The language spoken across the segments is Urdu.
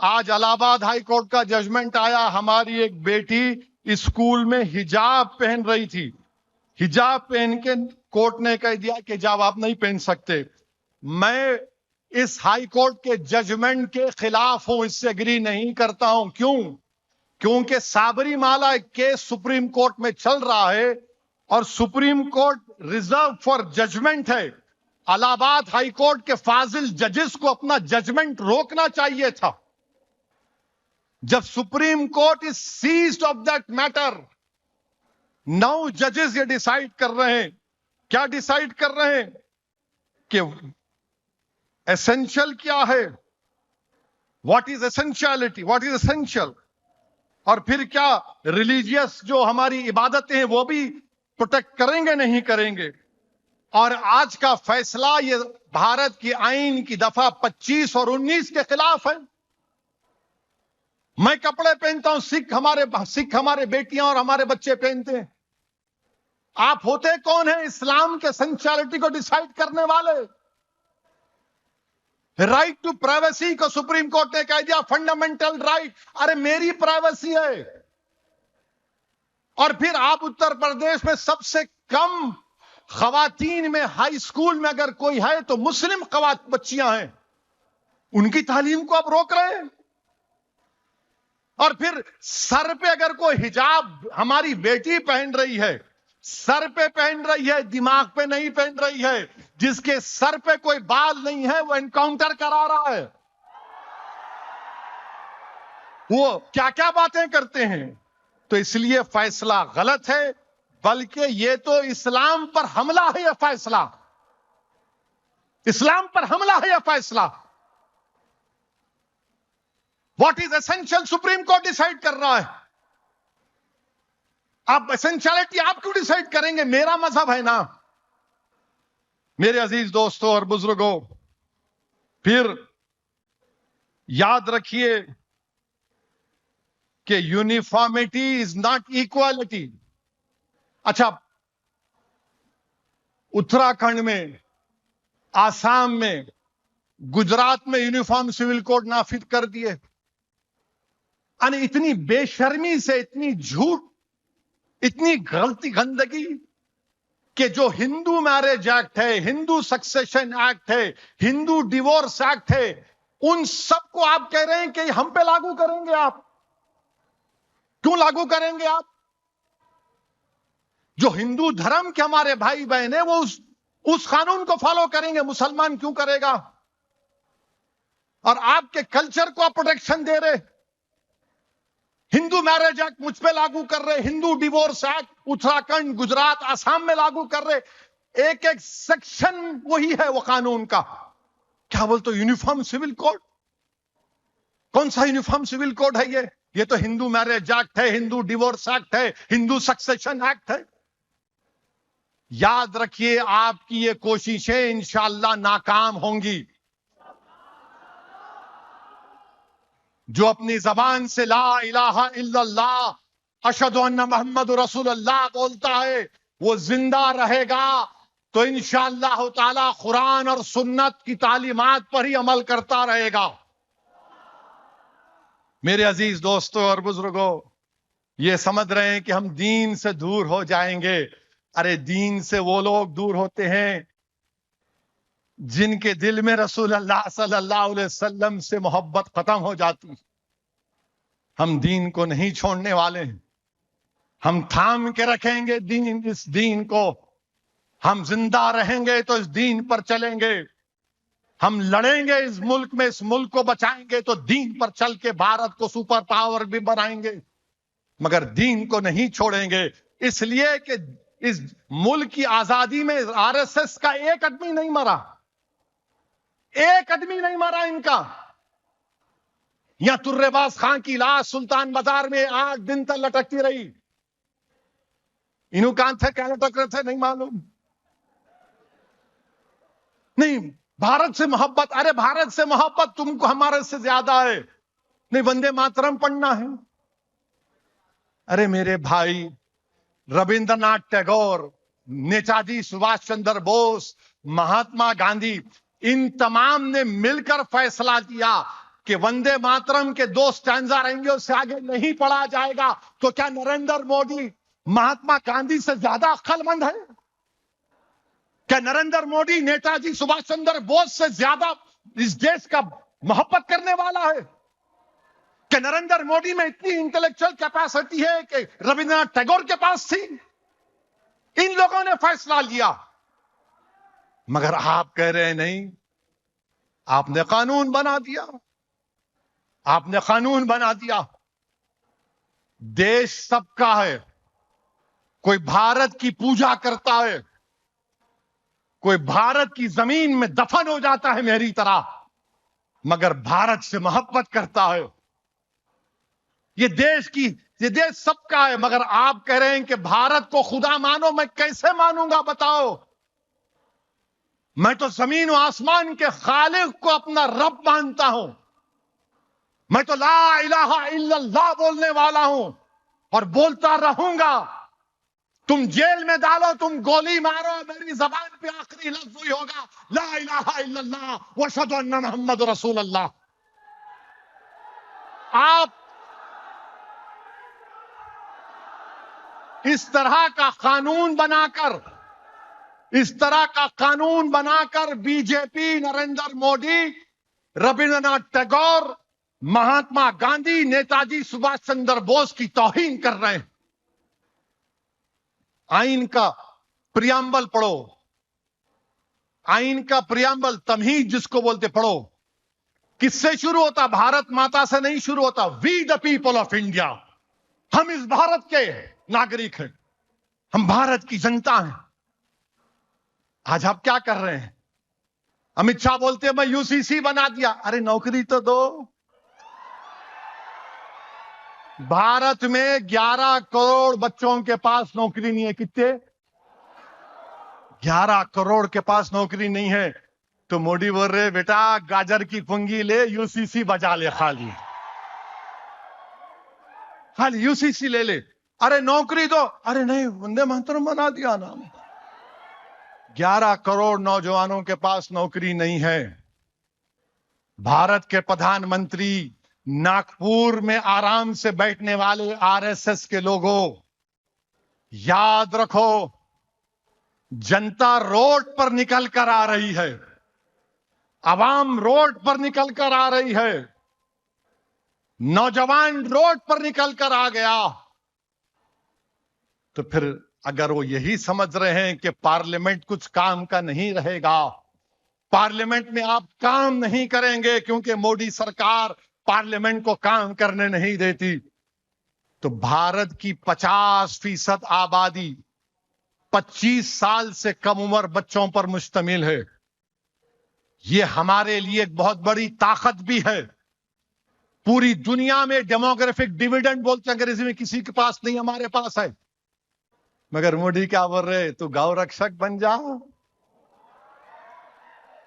آج الہ آباد ہائی کورٹ کا ججمنٹ آیا، ہماری ایک بیٹی اسکول میں حجاب پہن رہی تھی، حجاب پہن کے کورٹ نے کہہ دیا کہ حجاب آپ نہیں پہن سکتے۔ میں اس ہائی کورٹ کے ججمنٹ کے خلاف ہوں، اس سے اگری نہیں کرتا ہوں۔ کیوں؟ کیونکہ سابری مالا ایک کیس سپریم کورٹ میں چل رہا ہے اور supreme court reserve for judgment ہے۔ الہ آباد ہائی کورٹ کے فاضل ججز کو اپنا ججمنٹ روکنا چاہیے تھا۔ جب supreme court is seized of that matter, 9 ججز یہ ڈیسائیڈ کر رہے ہیں۔ کیا ڈیسائیڈ کر رہے ہیں؟ کہ ایسنشل کیا ہے، what is essentiality, what is essential, اور پھر کیا ریلیجیس جو ہماری عبادتیں ہیں وہ بھی پروٹیکٹ کریں گے نہیں کریں گے۔ اور آج کا فیصلہ یہ بھارت کی آئین کی دفعہ 25 اور 19 کے خلاف ہے۔ میں کپڑے پہنتا ہوں، سکھ ہمارے بیٹیاں اور ہمارے بچے پہنتے ہیں۔ آپ ہوتے کون ہیں اسلام کے سینچوریٹی کو ڈیسائیڈ کرنے والے؟ رائٹ ٹو پرائیویسی کو سپریم کورٹ نے کہہ دیا فنڈامنٹل رائٹ۔ ارے میری پرائیویسی ہے۔ اور پھر آپ اتر پردیش میں سب سے کم خواتین میں ہائی سکول میں اگر کوئی ہے تو مسلم بچیاں ہیں، ان کی تعلیم کو آپ روک رہے ہیں۔ اور پھر سر پہ اگر کوئی حجاب ہماری بیٹی پہن رہی ہے، سر پہ پہن رہی ہے، دماغ پہ نہیں پہن رہی ہے، جس کے سر پہ کوئی بال نہیں ہے وہ انکاؤنٹر کرا رہا ہے۔ وہ کیا کیا باتیں کرتے ہیں۔ تو اس لیے فیصلہ غلط ہے، بلکہ یہ تو اسلام پر حملہ ہے۔ یہ فیصلہ اسلام پر حملہ ہے۔ یہ فیصلہ what is essential supreme court decide کر رہا ہے۔ آپ ایسنشلٹی آپ کیوں ڈیسائیڈ کریں گے؟ میرا مذہب ہے نا۔ میرے عزیز دوستوں اور بزرگوں، پھر یاد رکھیے کہ یونیفارمٹی از ناٹ ایکوالٹی۔ اچھا، اتراکھنڈ میں، آسام میں، گجرات میں یونیفارم سول کوڈ نافذ کر دیے۔ یعنی اتنی بے شرمی سے، اتنی جھوٹ، اتنی غلطی گندگی کہ جو ہندو میرج ایکٹ ہے، ہندو سکسیشن ایکٹ ہے، ہندو ڈیورس ایکٹ ہے، ان سب کو آپ کہہ رہے ہیں کہ ہم پہ لاگو کریں گے۔ آپ کیوں لاگو کریں گے؟ آپ جو ہندو دھرم کے ہمارے بھائی بہن ہیں وہ اس قانون کو فالو کریں گے، مسلمان کیوں کرے گا؟ اور آپ کے کلچر کو آپ پروٹیکشن دے رہے، ہندو میرج ایکٹ مجھ پہ لاگو کر رہے، ہندو ڈیورس ایکٹ اتراکھنڈ، گجرات، آسام میں لاگو کر رہے، ایک ایک سیکشن وہی ہے وہ قانون کا۔ کیا بولتے ہو یونیفارم سول کوڈ؟ کون سا یونیفارم سول کوڈ ہے یہ تو ہندو میرج ایکٹ ہے، ہندو ڈیورس ایکٹ ہے، ہندو سکسیشن ایکٹ ہے۔ یاد رکھیے آپ کی یہ کوششیں انشاءاللہ ناکام ہوں گی۔ جو اپنی زبان سے لا الہ الا اللہ اشہد ان محمد رسول اللہ بولتا ہے وہ زندہ رہے گا تو انشاءاللہ تعالی قرآن اور سنت کی تعلیمات پر ہی عمل کرتا رہے گا۔ میرے عزیز دوستوں اور بزرگوں، یہ سمجھ رہے ہیں کہ ہم دین سے دور ہو جائیں گے۔ ارے دین سے وہ لوگ دور ہوتے ہیں جن کے دل میں رسول اللہ صلی اللہ علیہ وسلم سے محبت ختم ہو جاتی۔ ہم دین کو نہیں چھوڑنے والے ہیں، ہم تھام کے رکھیں گے اس دین کو۔ ہم زندہ رہیں گے تو اس دین پر چلیں گے، ہم لڑیں گے اس ملک میں، اس ملک کو بچائیں گے تو دین پر چل کے بھارت کو سپر پاور بھی بنائیں گے، مگر دین کو نہیں چھوڑیں گے۔ اس لیے کہ اس ملک کی آزادی میں آر ایس ایس کا ایک آدمی نہیں مرا، ایک آدمی نہیں مرا ان کا۔ یا ترے باز خان کی لاش سلطان بازار میں 8 دن تک لٹکتی رہی۔ انہوں کہاں تھے، کیا لٹک رہے تھے نہیں معلوم۔ نہیں، بھارت سے محبت، ارے بھارت سے محبت تم کو ہمارے سے زیادہ ہے۔ نہیں، وندے ماترم پڑھنا ہے۔ ارے میرے بھائی، ربندر ناتھ ٹیگور، نیتاجی سبھاش چندر بوس، مہاتما گاندھی، ان تمام نے مل کر فیصلہ کیا کہ وندے ماترم کے 2 سٹینزا رہیں گے، اس سے آگے نہیں پڑھا جائے گا، تو کیا نریندر مودی مہاتما گاندھی سے زیادہ عقل مند ہے؟ کیا نریندر مودی نیتا جی سبھاش چندر بوس سے زیادہ اس دیش کا محبت کرنے والا ہے؟ کہ نریندر مودی میں اتنی انٹلیکچوئل کیپیسٹی ہے کہ ربندر ناتھ ٹیگور کے پاس تھی؟ ان لوگوں نے فیصلہ لیا، مگر آپ کہہ رہے ہیں نہیں، آپ نے قانون بنا دیا، آپ نے قانون بنا دیا۔ دیش سب کا ہے، کوئی بھارت کی پوجا کرتا ہے، کوئی بھارت کی زمین میں دفن ہو جاتا ہے میری طرح، مگر بھارت سے محبت کرتا ہے۔ یہ دیش سب کا ہے، مگر آپ کہہ رہے ہیں کہ بھارت کو خدا مانو۔ میں کیسے مانوں گا بتاؤ؟ میں تو زمین و آسمان کے خالق کو اپنا رب مانتا ہوں، میں تو لا الہ الا اللہ بولنے والا ہوں اور بولتا رہوں گا۔ تم جیل میں ڈالو، تم گولی مارو، میری زبان پہ آخری لفظ وہی ہوگا، لا الہ الا اللہ واشہد ان محمد رسول اللہ۔ آپ اس طرح کا قانون بنا کر بی جے پی، نریندر مودی، ربندر ناتھ ٹیگور، مہاتما گاندھی، نیتا جی سبھاش چندر بوس کی توہین کر رہے ہیں۔ آئین کا پریامبل پڑھو، آئین کا پریامبل، تمہید جس کو بولتے، پڑھو۔ کس سے شروع ہوتا؟ بھارت ماتا سے نہیں شروع ہوتا۔ وی دا پیپل آف انڈیا، ہم اس بھارت کے ناگرک ہیں، ہم بھارت کی جنتا ہیں۔ آج آپ کیا کر رہے ہیں؟ امت شاہ بولتے ہیں میں یو سی سی بنا دیا۔ ارے نوکری تو دو۔ بھارت میں 11 کروڑ بچوں کے پاس نوکری نہیں ہے۔ کتنے؟ 11 کروڑ کے پاس نوکری نہیں ہے، تو مودی بول رہے بیٹا گاجر کی پنگی لے، یو سی سی بجا لے، خالی یو سی سی لے لے۔ ارے نوکری دو۔ ارے نہیں، وندے ماترم بنا دیا نا۔ 11 کروڑ نوجوانوں کے پاس نوکری نہیں ہے۔ بھارت کے پردھان منتری ناگپور میں آرام سے بیٹھنے والے آر ایس ایس کے لوگوں، یاد رکھو، جنتا روڈ پر نکل کر آ رہی ہے، عوام روڈ پر نکل کر آ رہی ہے، نوجوان روڈ پر نکل کر آ گیا۔ تو پھر اگر وہ یہی سمجھ رہے ہیں کہ پارلیمنٹ کچھ کام کا نہیں رہے گا، پارلیمنٹ میں آپ کام نہیں کریں گے کیونکہ مودی سرکار پارلیمنٹ کو کام کرنے نہیں دیتی، تو بھارت کی 50% آبادی 25 سال سے کم عمر بچوں پر مشتمل ہے۔ یہ ہمارے لیے ایک بہت بڑی طاقت بھی ہے۔ پوری دنیا میں ڈیموگرافک ڈیویڈنڈ بولتے ہیں انگریزی میں، کسی کے پاس نہیں، ہمارے پاس ہے۔ مگر مودی کیا بول رہے؟ تو گاؤں رکشک بن جا،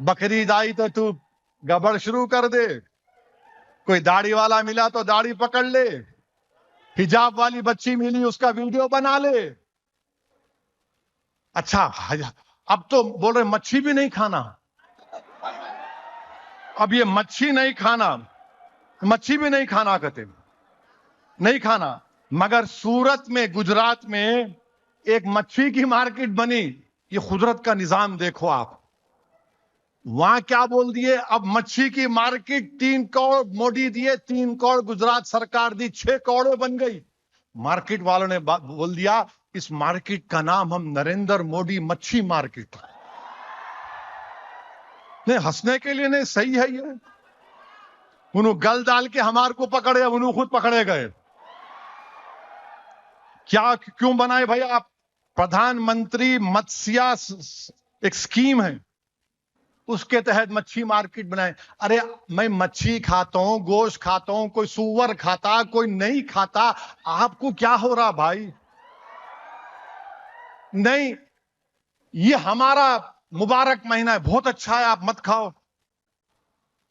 بقرعید آئی تو گبڑ شروع کر دے، کوئی داڑھی والا ملا تو داڑھی پکڑ لے، حجاب والی بچی ملی اس کا ویڈیو بنا لے۔ اچھا اب تو بول رہے مچھی بھی نہیں کھانا۔ اب یہ مچھی نہیں بھی نہیں کھانا کہتے، نہیں کھانا۔ مگر سورت میں، گجرات میں ایک مچھی کی مارکیٹ بنی۔ یہ قدرت کا نظام دیکھو آپ، وہاں کیا بول دیے؟ اب مچھی کی مارکیٹ 3 کروڑ مودی دیے، 3 کروڑ گجرات سرکار دی، 6 کروڑ بن گئی۔ مارکیٹ والوں نے بول دیا اس مارکیٹ کا نام ہم نریندر مودی مچھی مارکیٹ۔ نہیں، ہنسنے کے لیے نہیں، صحیح ہے یہ۔ انہوں گل ڈال کے ہمارے کو پکڑے، انہوں خود پکڑے گئے۔ کیوں بنائے بھائی آپ؟ پردھان منتری متسیہ ایک سکیم ہے، اس کے تحت مچھی مارکیٹ بنائے۔ ارے میں مچھی کھاتا ہوں، گوشت کھاتا ہوں، کوئی سور کھاتا، کوئی نہیں کھاتا، آپ کو کیا ہو رہا بھائی؟ نہیں، یہ ہمارا مبارک مہینہ ہے، بہت اچھا ہے، آپ مت کھاؤ،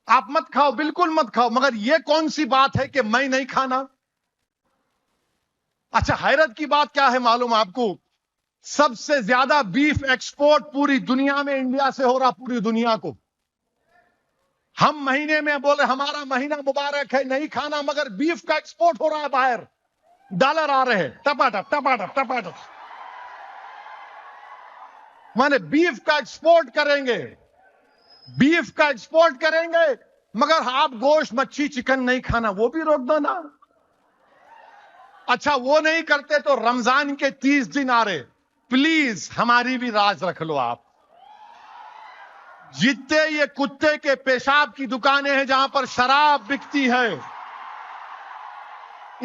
آپ مت کھاؤ، بالکل مت کھاؤ۔ مگر یہ کون سی بات ہے کہ میں نہیں کھانا؟ اچھا حیرت کی بات کیا ہے معلوم آپ کو؟ سب سے زیادہ بیف ایکسپورٹ پوری دنیا میں انڈیا سے ہو رہا، پوری دنیا کو ہم مہینے میں بولے ہمارا مہینہ مبارک ہے نہیں کھانا، مگر بیف کا ایکسپورٹ ہو رہا ہے باہر، ڈالر آ رہے ہیں ٹپاٹپ ٹپاٹپ ٹپاٹپ. مانے بیف کا ایکسپورٹ کریں گے، بیف کا ایکسپورٹ کریں گے، مگر آپ گوشت مچھی چکن نہیں کھانا، وہ بھی روک دو نا. اچھا وہ نہیں کرتے تو رمضان کے 30 دن آ رہے، پلیز ہماری بھی راز رکھ لو آپ. جتنے یہ کتے کے پیشاب کی دکانیں ہیں جہاں پر شراب بکتی ہے،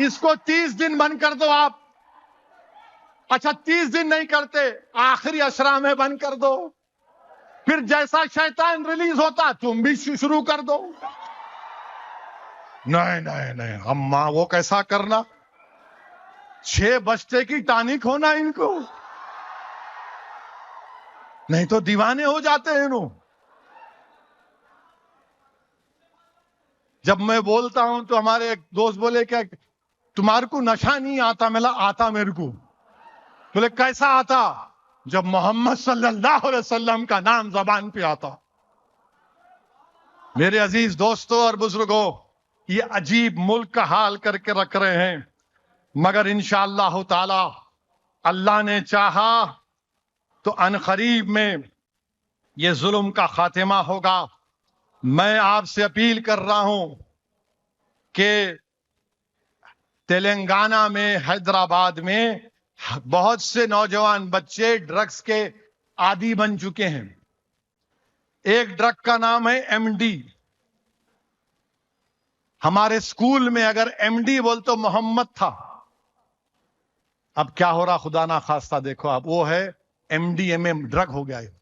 اس کو 30 دن بند کر دو آپ. اچھا 30 دن نہیں کرتے، آخری اشرا میں بند کر دو، پھر جیسا شیطان ریلیز ہوتا تم بھی شروع کر دو. نہیں نہیں نہیں اماں وہ کیسا کرنا، 6 بجتے کی ٹانک ہونا ان کو، نہیں تو دیوانے ہو جاتے ہیں انہوں. جب میں بولتا ہوں تو ہمارے ایک دوست بولے کہ تمہارے کو نشہ نہیں آتا؟ میں بولا آتا میرے کو. بولے کیسا آتا؟ جب محمد صلی اللہ علیہ وسلم کا نام زبان پہ آتا. میرے عزیز دوستوں اور بزرگوں، یہ عجیب ملک کا حال کر کے رکھ رہے ہیں، مگر انشاءاللہ تعالی اللہ نے چاہا تو ان قریب میں یہ ظلم کا خاتمہ ہوگا. میں آپ سے اپیل کر رہا ہوں کہ تلنگانہ میں، حیدرآباد میں بہت سے نوجوان بچے ڈرگز کے عادی بن چکے ہیں. ایک ڈرگ کا نام ہے ایم ڈی. ہمارے اسکول میں اگر ایم ڈی بول تو محمد تھا، اب کیا ہو رہا خدا نہ خواستہ دیکھو آپ، وہ ہے M D M M drug ہو گیا ہے.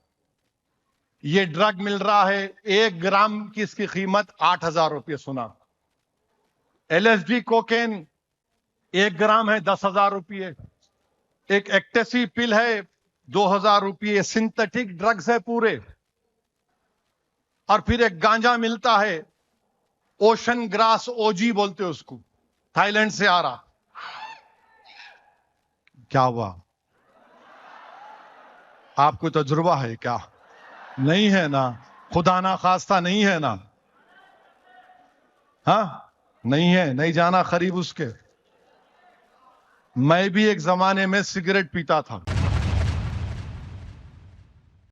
یہ ڈرگ مل رہا ہے 1 گرام کی اس کی قیمت 8,000 روپے سنا. L S D cocaine 1 gram ہے 10,000 روپے. ایک ایکٹیسی پل ہے 2,000 روپے. سنتھیٹک ڈرگز ہے پورے. اور پھر ایک گانجا ملتا ہے اوشن گراس او جی بولتے اس کو، تھائی لینڈ سے آ رہا. کیا ہوا؟ آپ کو تجربہ ہے کیا؟ نہیں ہے نا، خدا نہ خواستہ نہیں ہے نا، ہاں نہیں ہے، نہیں جانا قریب اس کے. میں بھی ایک زمانے میں سگریٹ پیتا تھا.